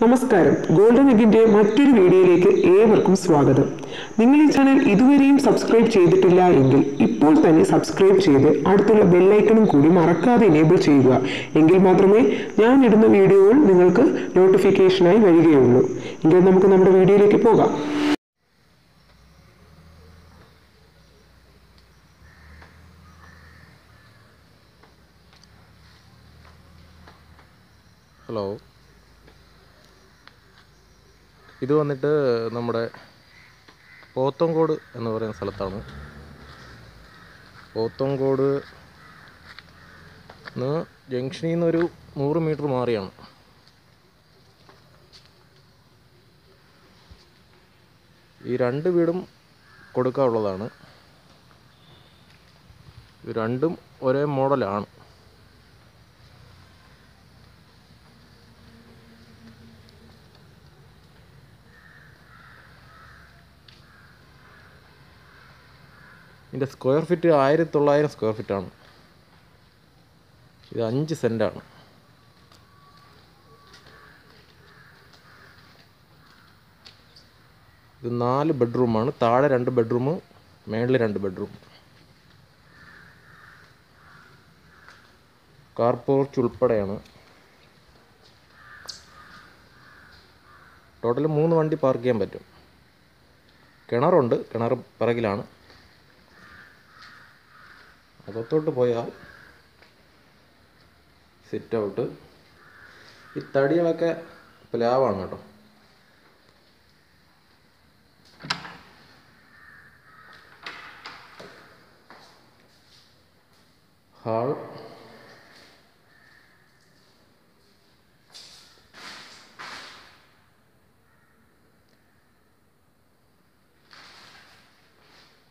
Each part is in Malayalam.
നമസ്കാരം, ഗോൾഡൻ എഗിന്റെ മറ്റൊരു വീഡിയോയിലേക്ക് ഏവർക്കും സ്വാഗതം. നിങ്ങൾ ഈ ചാനൽ ഇതുവരെയും സബ്സ്ക്രൈബ് ചെയ്തിട്ടില്ല എങ്കിൽ ഇപ്പോൾ തന്നെ സബ്സ്ക്രൈബ് ചെയ്ത് അടുത്തുള്ള ബെല്ലൈക്കണും കൂടി മറക്കാതെ എനേബിൾ ചെയ്യുക. എങ്കിൽ മാത്രമേ ഞാൻ ഇടുന്ന വീഡിയോകൾ നിങ്ങൾക്ക് നോട്ടിഫിക്കേഷനായി വരികയുള്ളൂ. എങ്കിൽ നമുക്ക് നമ്മുടെ വീഡിയോയിലേക്ക് പോകാം. ഹലോ, ഇത് വന്നിട്ട് നമ്മുടെ പോത്തങ്കോട് എന്ന് പറയുന്ന സ്ഥലത്താണ്. പോത്തങ്കോട് ജംഗ്ഷനിൽ നിന്നൊരു 100 മീറ്റർ മാറിയാണ്. ഈ രണ്ട് വീടും കൊടുക്കാനുള്ളതാണ്. ഇത് രണ്ടും ഒരേ മോഡലാണ്. ഇതിൻ്റെ സ്ക്വയർ ഫീറ്റ് 1900 സ്ക്വയർ ഫീറ്റാണ്. ഇത് 5 സെൻറ്റാണ്. ഇത് 4 ബെഡ്റൂമാണ്. താഴെ 2 ബെഡ്റൂം, മേളിൽ 2 ബെഡ്റൂം. കാർ പോർച്ച് ഉൾപ്പെടെയാണ്. ടോട്ടൽ 3 വണ്ടി പാർക്ക് ചെയ്യാൻ പറ്റും. കിണറുണ്ട്, കിണർ പിറകിലാണ്. അകത്തോട്ട് പോയാൽ സിറ്റ് ഔട്ട്. ഈ തടികളൊക്കെ പ്ലാവാണ് കേട്ടോ. ഹാൾ,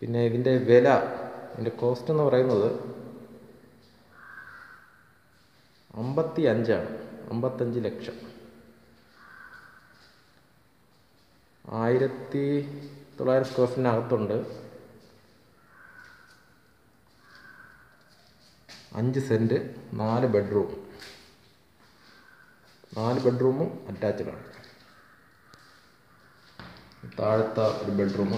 പിന്നെ ഇതിൻ്റെ വില, ഇതിൻ്റെ കോസ്റ്റ് എന്ന് പറയുന്നത് 55 ലക്ഷം. 1900 സ്ക്വയർ ഫീറ്റിനകത്തുണ്ട്. 5 സെൻറ്റ്, 4 ബെഡ്റൂം. 4 ബെഡ്റൂമും അറ്റാച്ച്ഡാണ്. താഴത്തെ ഒരു ബെഡ്റൂം.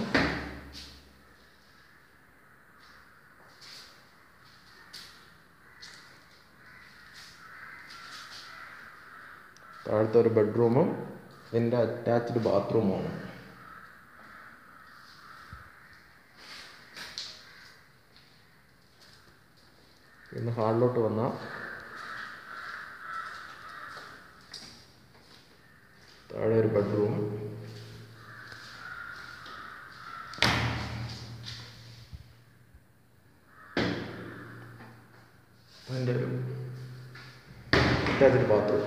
താഴത്തെ ഒരു ബെഡ്റൂമും ഇതിൻ്റെ അറ്റാച്ച്ഡ് ബാത്റൂമാണ്. ഇന്ന് ഹാളിലോട്ട് വന്നാൽ താഴെ ഒരു ബെഡ്റൂം, അതിൻ്റെ ഒരു അറ്റാച്ച്ഡ് ബാത്റൂം.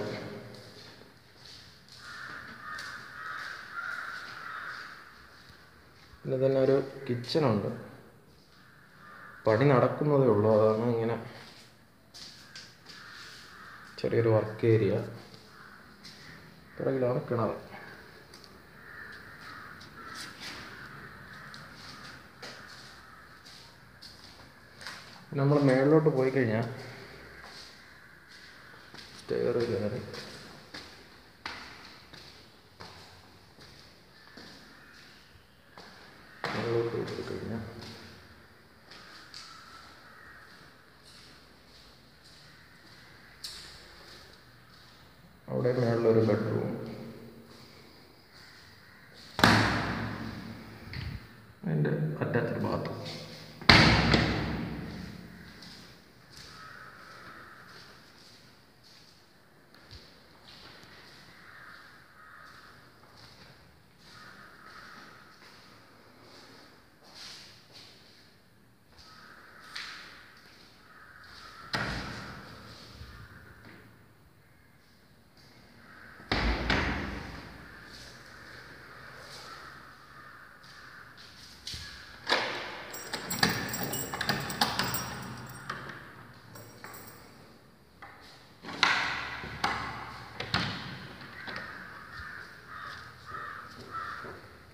പിന്നെ തന്നെ ഒരു കിച്ചണുണ്ട്. പണി നടക്കുന്നതേ ഉള്ളൂ, അതാണ് ഇങ്ങനെ ചെറിയൊരു വർക്ക് ഏരിയ. പിറകിലാണ് കിണർ. നമ്മൾ മേളിലോട്ട് പോയി കഴിഞ്ഞാൽ സ്റ്റെയർ കയറി മേളിലോട്ട് പോയി കഴിഞ്ഞാൽ അവിടെ മേളിലൊരു ബെഡ്റൂം, അതിൻ്റെ അറ്റാച്ച്ഡ് ബാത്റൂം.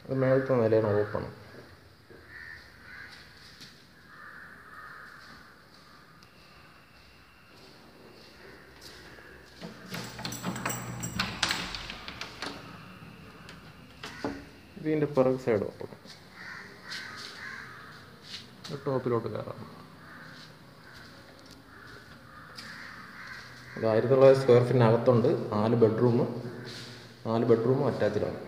അത് മേളത്തെ നിലയാണ്, ഓപ്പൺ. ഇതിൻ്റെ പിറക് സൈഡ് ഓപ്പൺ. ടോപ്പിലോട്ട് കയറാം. ഇത് 1900 സ്ക്വയർ ഫീറ്റിനകത്തുണ്ട്. 4 ബെഡ്റൂമും അറ്റാച്ച്ഡാണ്.